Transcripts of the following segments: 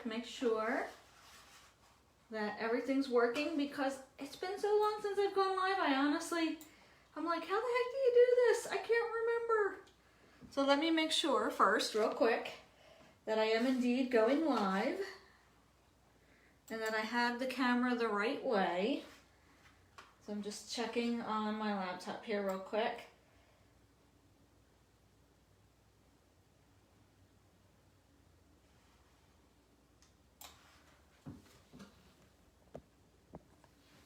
quick, make sure that everything's working because it's been so long since I've gone live. I'm like, how the heck do you do this? I can't remember. So let me make sure first, real quick, that I am indeed going live and that I have the camera the right way. So I'm just checking on my laptop here real quick.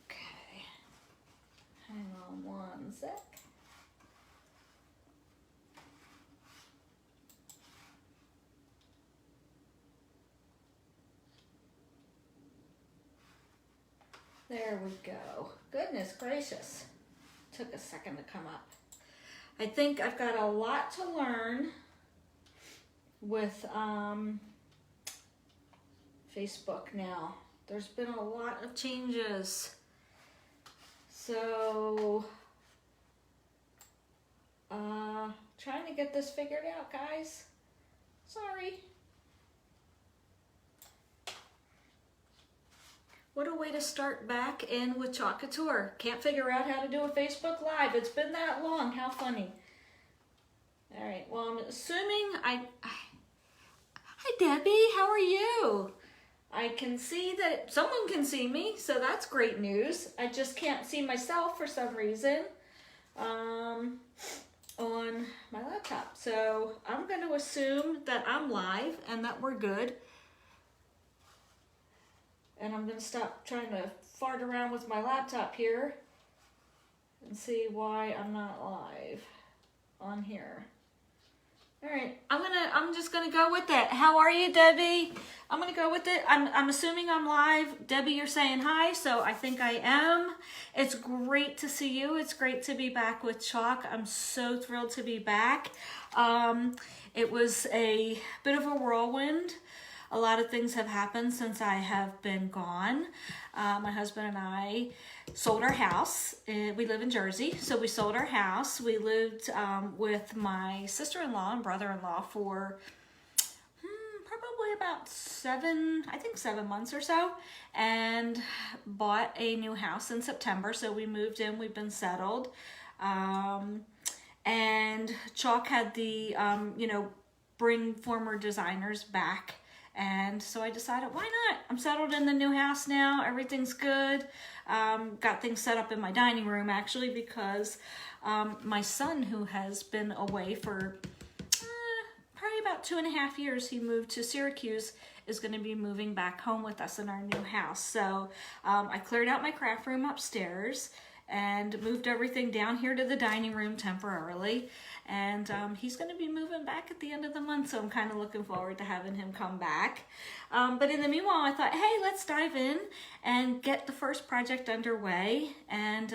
Okay, hang on one sec. There we go. Goodness gracious. Took a second to come up. I think I've got a lot to learn with Facebook now. There's been a lot of changes. So, trying to get this figured out, guys. Sorry. What a way to start back in with Chalk Couture. Can't figure out how to do a Facebook Live. It's been that long. How funny. All right. Well, I'm assuming Hi, Debbie. How are you? I can see that someone can see me, so that's great news. I just can't see myself for some reason on my laptop. So I'm going to assume that I'm live and that we're good. And I'm going to stop trying to fart around with my laptop here and see why I'm not live on here. All right, I'm just gonna go with it. How are you, Debbie? I'm gonna go with it. I'm assuming I'm live. Debbie, you're saying hi, so I think I am. It's great to see you. It's great to be back with Chalk. I'm so thrilled to be back. It was a bit of a whirlwind. A lot of things have happened since I have been gone. My husband and I sold our house. We live in Jersey, so we sold our house. We lived with my sister-in-law and brother-in-law for probably about 7 months or so, and bought a new house in September. So we moved in, we've been settled. And Chalk had the, bring former designers back. And so I decided, why not? I'm settled in the new house now. Everything's good. Got things set up in my dining room, actually, because my son, who has been away for probably about 2.5 years, he moved to Syracuse, is going to be moving back home with us in our new house. So I cleared out my craft room upstairs and moved everything down here to the dining room temporarily. And he's going to be moving back at the end of the month, so I'm kind of looking forward to having him come back. But in the meanwhile, I thought, hey, let's dive in and get the first project underway and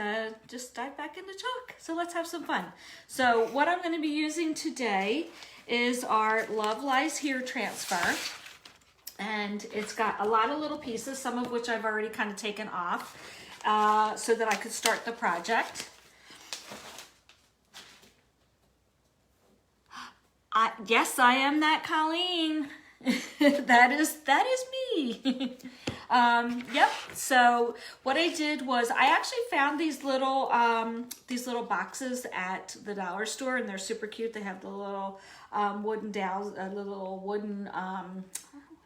just dive back into Chalk. So let's have some fun. So what I'm going to be using today is our Love Lies Here transfer. And it's got a lot of little pieces, some of which I've already kind of taken off so that I could start the project. Yes, I am that Colleen. that is me. Yep. So what I did was I actually found these little boxes at the dollar store, and they're super cute. They have the little wooden dowels, what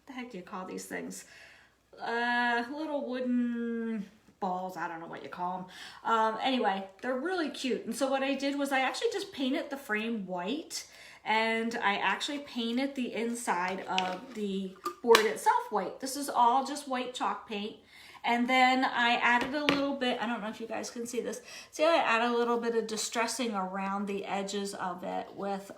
the heck do you call these things? Little wooden balls. I don't know what you call them. Anyway, they're really cute. And so what I did was I actually just painted the frame white. And I actually painted the inside of the board itself white. This is all just white chalk paint. And then I added a little bit, I don't know if you guys can see this. See, I added a little bit of distressing around the edges of it with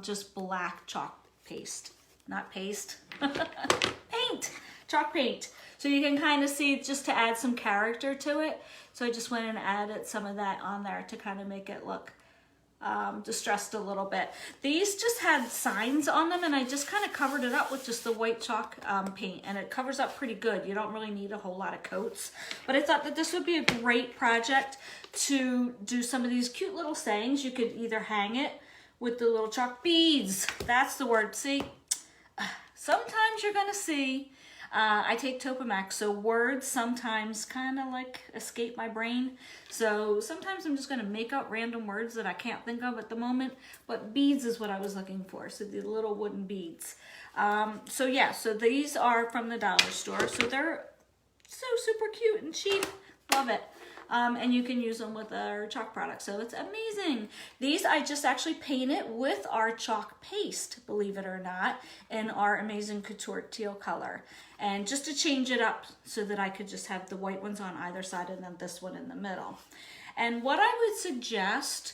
just black chalk paste. Not paste, paint, chalk paint. So you can kind of see, just to add some character to it. So I just went and added some of that on there to kind of make it look distressed a little bit. These just had signs on them, and I just kind of covered it up with just the white chalk paint, and it covers up pretty good. You don't really need a whole lot of coats, but I thought that this would be a great project to do some of these cute little sayings. You could either hang it with the little chalk beads. That's the word. See, sometimes you're gonna see, I take Topamax, so words sometimes kind of like escape my brain. So sometimes I'm just gonna make up random words that I can't think of at the moment, but beads is what I was looking for, so the little wooden beads. So yeah, so these are from the dollar store, so they're so super cute and cheap, love it. And you can use them with our chalk products, so it's amazing. These I just actually painted with our chalk paste, believe it or not, in our Amazing Couture teal color. And just to change it up so that I could just have the white ones on either side and then this one in the middle. And what I would suggest,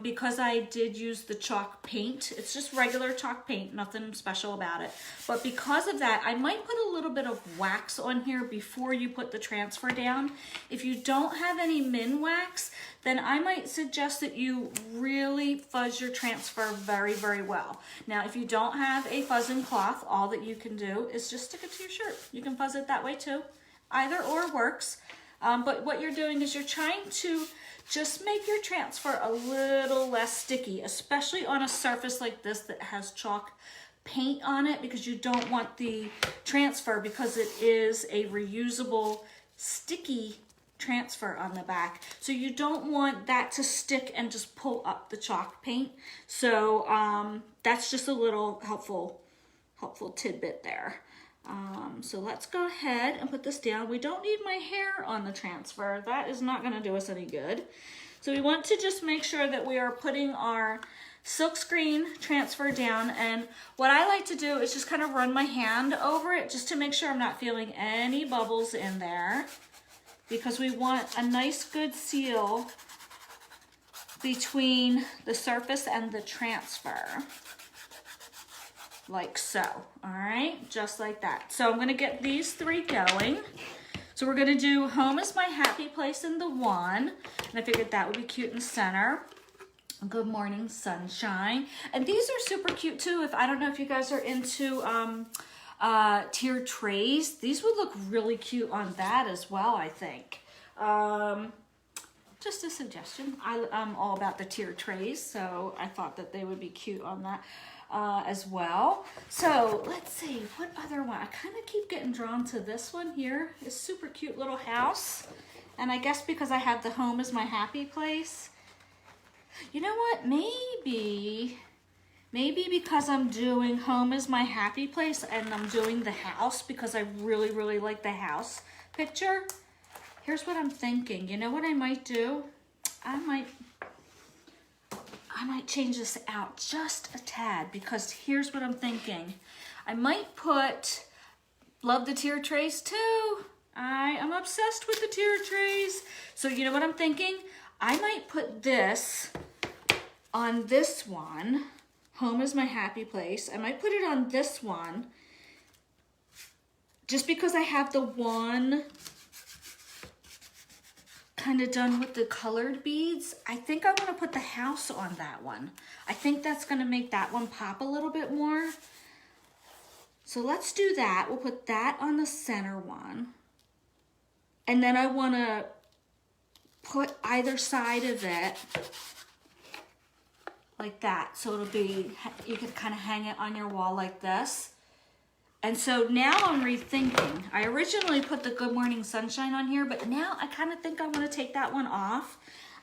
because I did use the chalk paint, it's just regular chalk paint, nothing special about it. But because of that, I might put a little bit of wax on here before you put the transfer down. If you don't have any Minwax, then I might suggest that you really fuzz your transfer very, very well. Now, if you don't have a fuzzing cloth, all that you can do is just stick it to your shirt. You can fuzz it that way too. Either or works. But what you're doing is you're trying to just make your transfer a little less sticky, especially on a surface like this that has chalk paint on it, because you don't want the transfer, because it is a reusable sticky transfer on the back. So you don't want that to stick and just pull up the chalk paint. So that's just a little helpful tidbit there. So let's go ahead and put this down. We don't need my hair on the transfer. That is not going to do us any good. So we want to just make sure that we are putting our silkscreen transfer down. And what I like to do is just kind of run my hand over it just to make sure I'm not feeling any bubbles in there, because we want a nice good seal between the surface and the transfer. Like so, all right, just like that. So I'm gonna get these three going. So we're gonna do Home is My Happy Place in the one, and I figured that would be cute in the center. Good Morning Sunshine. And these are super cute too. If I don't know if you guys are into tiered trays, these would look really cute on that as well, I think. Just a suggestion. I'm all about the tiered trays, so I thought that they would be cute on that as well. So let's see, what other one? I kind of keep getting drawn to this one here. It's super cute little house. And I guess because I have the Home is My Happy Place. You know what? Maybe because I'm doing Home is My Happy Place and I'm doing the house because I really, really like the house picture. Here's what I'm thinking. You know what I might do? I might change this out just a tad, because here's what I'm thinking. I might put, love the tier trays too. I am obsessed with the tier trays. So you know what I'm thinking? I might put this on this one. Home is My Happy Place. I might put it on this one just because I have the one kind of done with the colored beads. I think I want to put the house on that one. I think that's going to make that one pop a little bit more. So let's do that. We'll put that on the center one. And then I want to put either side of it like that. So it'll be, you can kind of hang it on your wall like this. And so now I'm rethinking. I originally put the Good Morning Sunshine on here, but now I kind of think I want to take that one off.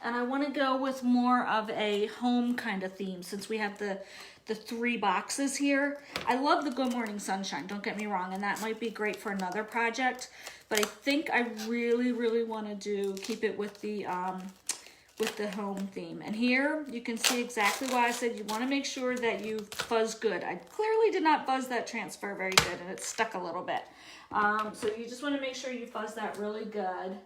And I want to go with more of a home kind of theme, since we have the three boxes here. I love the Good Morning Sunshine, don't get me wrong, and that might be great for another project. But I think I really, really want to keep it with the home theme. And here you can see exactly why I said you want to make sure that you fuzz good. I clearly did not fuzz that transfer very good, and it stuck a little bit. So you just want to make sure you fuzz that really good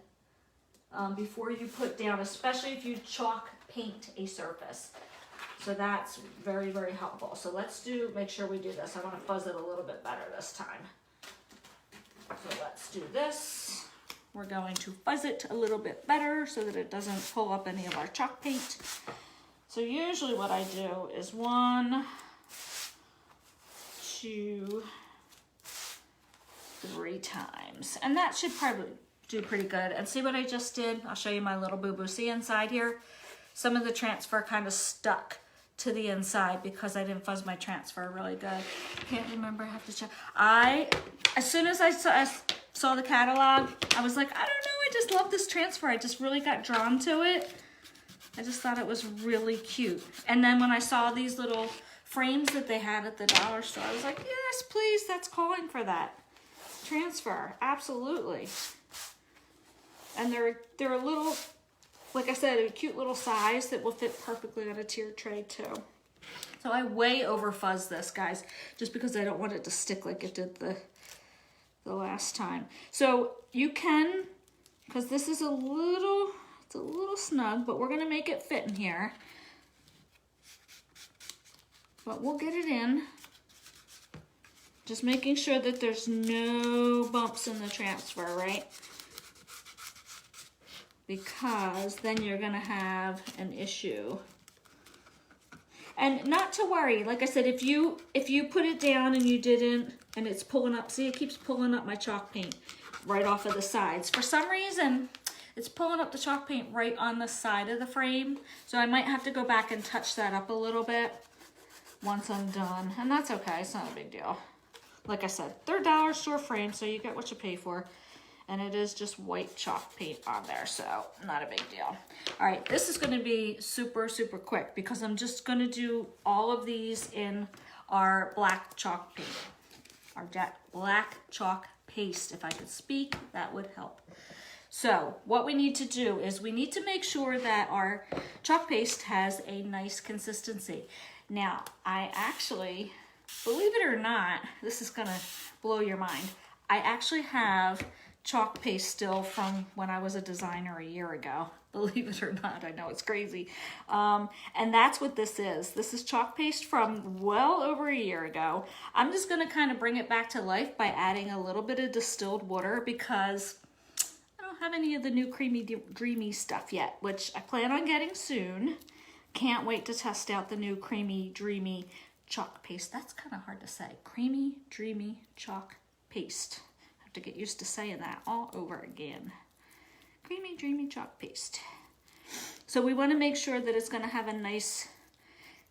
before you put down, especially if you chalk paint a surface. So that's very, very helpful. So let's make sure we do this. I want to fuzz it a little bit better this time. So let's do this. We're going to fuzz it a little bit better so that it doesn't pull up any of our chalk paint. So usually what I do is 1, 2, 3 times. And that should probably do pretty good. And see what I just did? I'll show you my little boo-boo. See inside here? Some of the transfer kind of stuck to the inside because I didn't fuzz my transfer really good. Can't remember, I have to check. As soon as I saw the catalog, I was like, I don't know, I just love this transfer. I just really got drawn to it. I just thought it was really cute. And then when I saw these little frames that they had at the dollar store, I was like, yes, please, that's calling for that. Transfer, absolutely. And they're a little, like I said, a cute little size that will fit perfectly on a tiered tray too. So I way over fuzzed this, guys, just because I don't want it to stick like it did the last time. So you can, because this is it's a little snug, but we're gonna make it fit in here. But we'll get it in. Just making sure that there's no bumps in the transfer, right? Because then you're gonna have an issue. And not to worry, like I said, if you put it down and you didn't, and it's pulling up, see, it keeps pulling up my chalk paint right off of the sides. For some reason, it's pulling up the chalk paint right on the side of the frame. So I might have to go back and touch that up a little bit once I'm done. And that's okay, it's not a big deal. Like I said, they're dollar store frames, so you get what you pay for. And it is just white chalk paint on there, so not a big deal. All right, this is gonna be super, super quick because I'm just gonna do all of these in our black chalk paint, our black chalk paste. If I could speak, that would help. So what we need to do is we need to make sure that our chalk paste has a nice consistency. Now, I actually, believe it or not, this is gonna blow your mind. I actually have chalk paste still from when I was a designer a year ago. Believe it or not, I know it's crazy. And that's what this is. This is chalk paste from well over a year ago. I'm just gonna kind of bring it back to life by adding a little bit of distilled water because I don't have any of the new creamy, dreamy stuff yet, which I plan on getting soon. Can't wait to test out the new creamy, dreamy chalk paste. That's kind of hard to say. Creamy, dreamy chalk paste. To get used to saying that all over again. Creamy, dreamy chalk paste. So we want to make sure that it's going to have a nice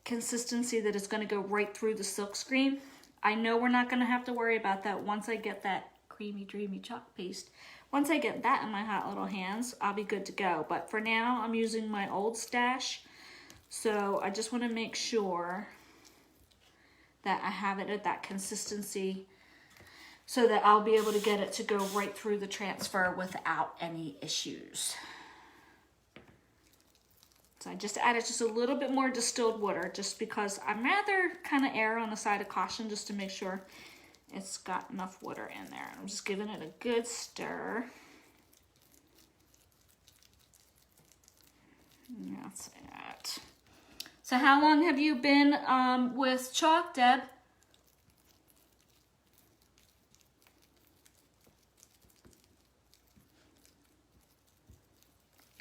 consistency, that it's going to go right through the silk screen. I know we're not going to have to worry about that once I get that creamy, dreamy chalk paste. Once I get that in my hot little hands, I'll be good to go. But for now, I'm using my old stash. So I just want to make sure that I have it at that consistency so that I'll be able to get it to go right through the transfer without any issues. So I just added just a little bit more distilled water just because I'm rather kind of err on the side of caution just to make sure it's got enough water in there. I'm just giving it a good stir. That's it. So how long have you been with chalk, Deb?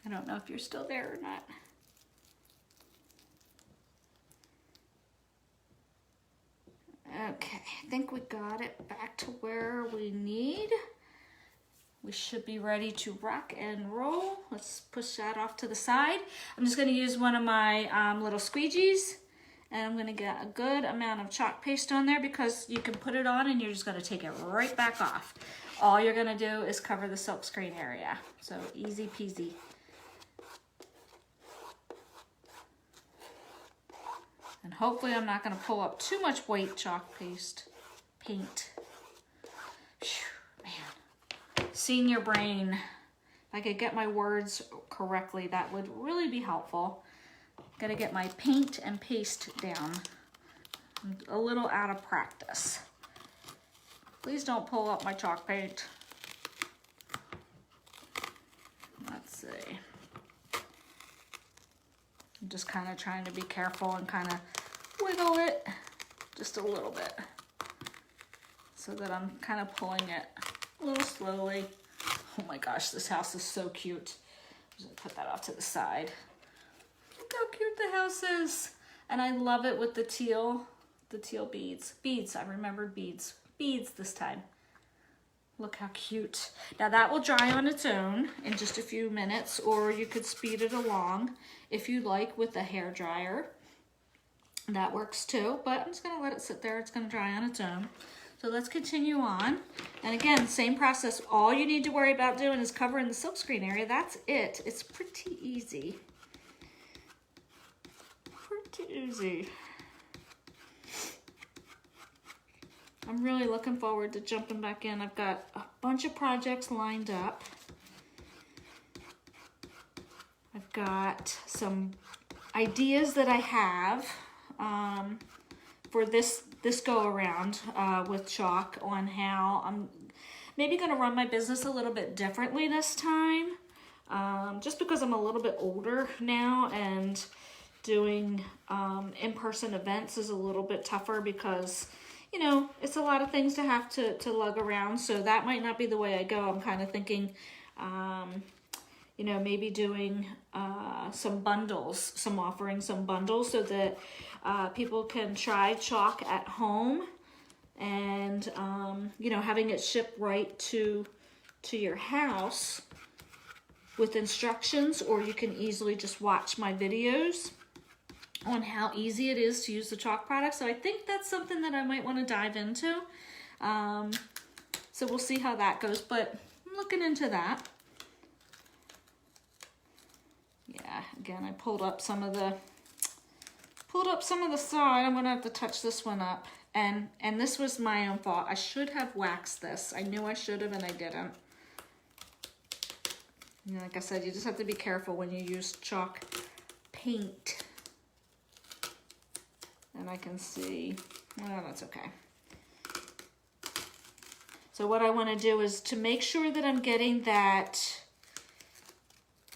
I don't know if you're still there or not. Okay, I think we got it back to where we need. We should be ready to rock and roll. Let's push that off to the side. I'm just gonna use one of my little squeegees, and I'm gonna get a good amount of chalk paste on there because you can put it on and you're just gonna take it right back off. All you're gonna do is cover the silk screen area. So easy peasy. And hopefully I'm not gonna pull up too much white chalk paint. Whew, man, senior brain. If I could get my words correctly, that would really be helpful. Gotta get my paint and paste down. I'm a little out of practice. Please don't pull up my chalk paint. Let's see. I'm just kind of trying to be careful and kind of wiggle it just a little bit so that I'm kind of pulling it a little slowly. Oh my gosh, this house is so cute. I'm just gonna put that off to the side. Look how cute the house is. And I love it with the teal beads. Beads, I remembered beads. Beads this time. Look how cute. Now that will dry on its own in just a few minutes, or you could speed it along if you like with a hair dryer. That works too, but I'm just gonna let it sit there. It's gonna dry on its own. So let's continue on. And again, same process. All you need to worry about doing is covering the silkscreen area. That's it. It's pretty easy. Pretty easy. I'm really looking forward to jumping back in. I've got a bunch of projects lined up. I've got some ideas that I have for this go around with chalk on how I'm maybe going to run my business a little bit differently this time, just because I'm a little bit older now, and doing in-person events is a little bit tougher because, you know, it's a lot of things to have to lug around. So that might not be the way I go. I'm kind of thinking, you know, maybe doing some bundles, offering some bundles so that people can try chalk at home, and you know, having it shipped right to your house with instructions, or you can easily just watch my videos on how easy it is to use the chalk product. So I think that's something that I might want to dive into. So we'll see how that goes, but I'm looking into that. Yeah, again, I pulled up some of the side. I'm gonna have to touch this one up. And this was my own fault. I should have waxed this. I knew I should have, and I didn't. And like I said, you just have to be careful when you use chalk paint. And I can see, well, that's okay. So what I want to do is to make sure that I'm getting that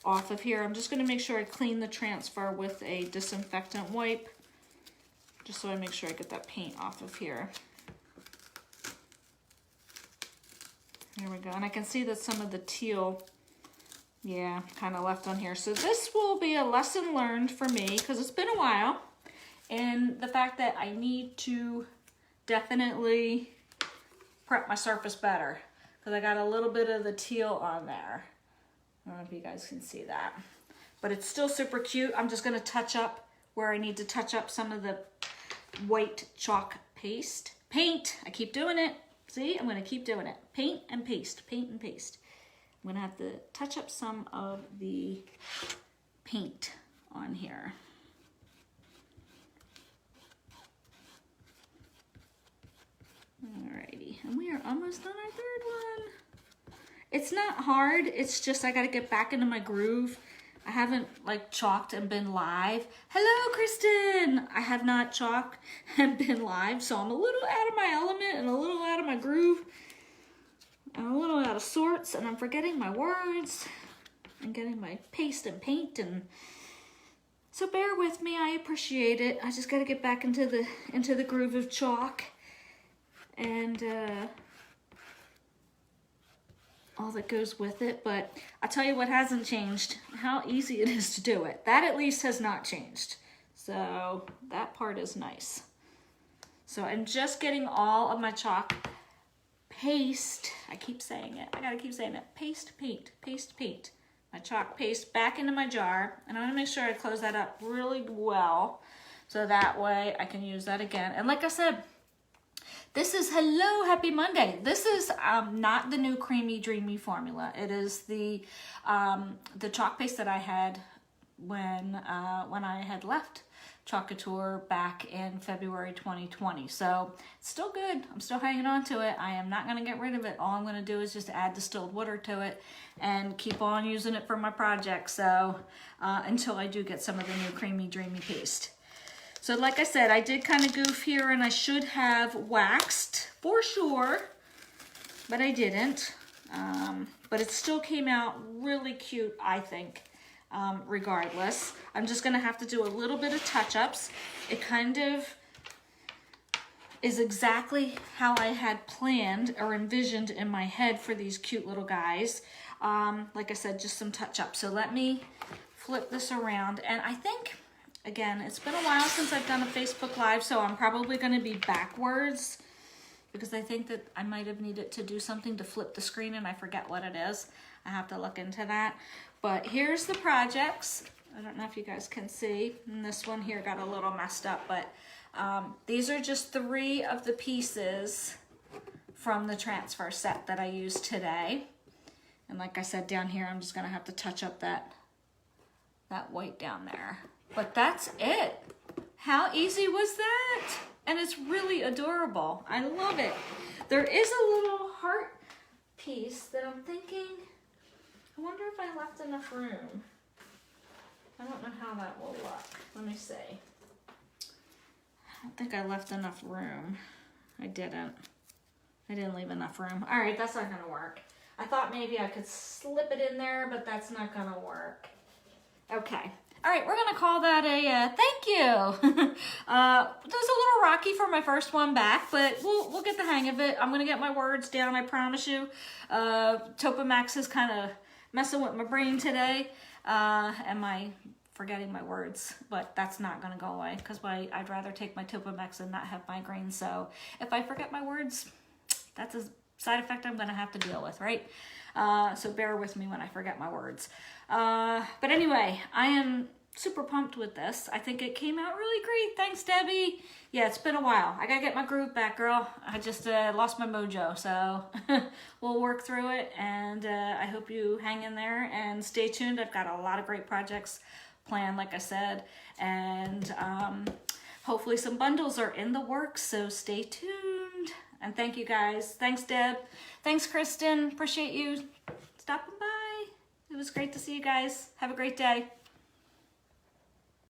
off of here, I'm just going to make sure I clean the transfer with a disinfectant wipe, just so I make sure I get that paint off of here. There we go. And I can see that some of the teal, yeah, kind of left on here. So this will be a lesson learned for me, because it's been a while. And the fact that I need to definitely prep my surface better, because I got a little bit of the teal on there. I don't know if you guys can see that, but it's still super cute. I'm just going to touch up where I need to touch up some of the white chalk paint. I keep doing it. See, I'm going to keep doing it. Paint and paste, paint and paste. I'm going to have to touch up some of the paint on here. Alrighty, and we are almost on our third one. It's not hard, it's just I gotta get back into my groove. I haven't like chalked and been live. Hello, Kristen! I have not chalked and been live, so I'm a little out of my element and a little out of my groove. I'm a little out of sorts, and I'm forgetting my words and getting my paste and paint, and so bear with me, I appreciate it. I just gotta get back into the groove of chalk. And all that goes with it. But I'll tell you what hasn't changed, how easy it is to do it. That at least has not changed. So that part is nice. So I'm just getting all of my chalk paste, I keep saying it, I gotta keep saying it, paste, paint, paste, paint. My chalk paste back into my jar, and I'm gonna make sure I close that up really well, so that way I can use that again. And like I said, this is, hello, happy Monday. This is not the new Creamy Dreamy formula. It is the chalk paste that I had when I had left Chalk Couture back in February 2020. So it's still good. I'm still hanging on to it. I am not going to get rid of it. All I'm going to do is just add distilled water to it and keep on using it for my project. So until I do get some of the new Creamy Dreamy paste. So like I said, I did kind of goof here, and I should have waxed for sure, but I didn't. But it still came out really cute, I think, regardless. I'm just going to have to do a little bit of touch-ups. It kind of is exactly how I had planned or envisioned in my head for these cute little guys. Like I said, just some touch-ups. So let me flip this around, and I think, again, it's been a while since I've done a Facebook Live, so I'm probably going to be backwards because I think that I might have needed to do something to flip the screen and I forget what it is. I have to look into that. But here's the projects. I don't know if you guys can see. And this one here got a little messed up, but these are just 3 of the pieces from the transfer set that I used today. And like I said, down here, I'm just gonna have to touch up that white down there. But that's it. How easy was that? And it's really adorable. I love it. There is a little heart piece that I'm thinking, I wonder if I left enough room. I don't know how that will look. Let me see. I don't think I left enough room. I didn't leave enough room. All right, that's not gonna work. I thought maybe I could slip it in there, but that's not gonna work. Okay. All right, we're gonna call that a thank you. It was a little rocky for my first one back, but we'll get the hang of it. I'm gonna get my words down, I promise you. Topamax is kind of messing with my brain today, and my forgetting my words, but that's not gonna go away because I'd rather take my Topamax and not have migraine. So if I forget my words, that's a side effect I'm gonna have to deal with, right? So bear with me when I forget my words. But anyway, I am super pumped with this. I think it came out really great. Thanks, Debbie. Yeah, it's been a while. I gotta get my groove back, girl. I just lost my mojo, so we'll work through it, and I hope you hang in there and stay tuned. I've got a lot of great projects planned, like I said, and hopefully some bundles are in the works, so stay tuned. And thank you guys. Thanks, Deb. Thanks, Kristen. Appreciate you stopping by. It was great to see you guys. Have a great day.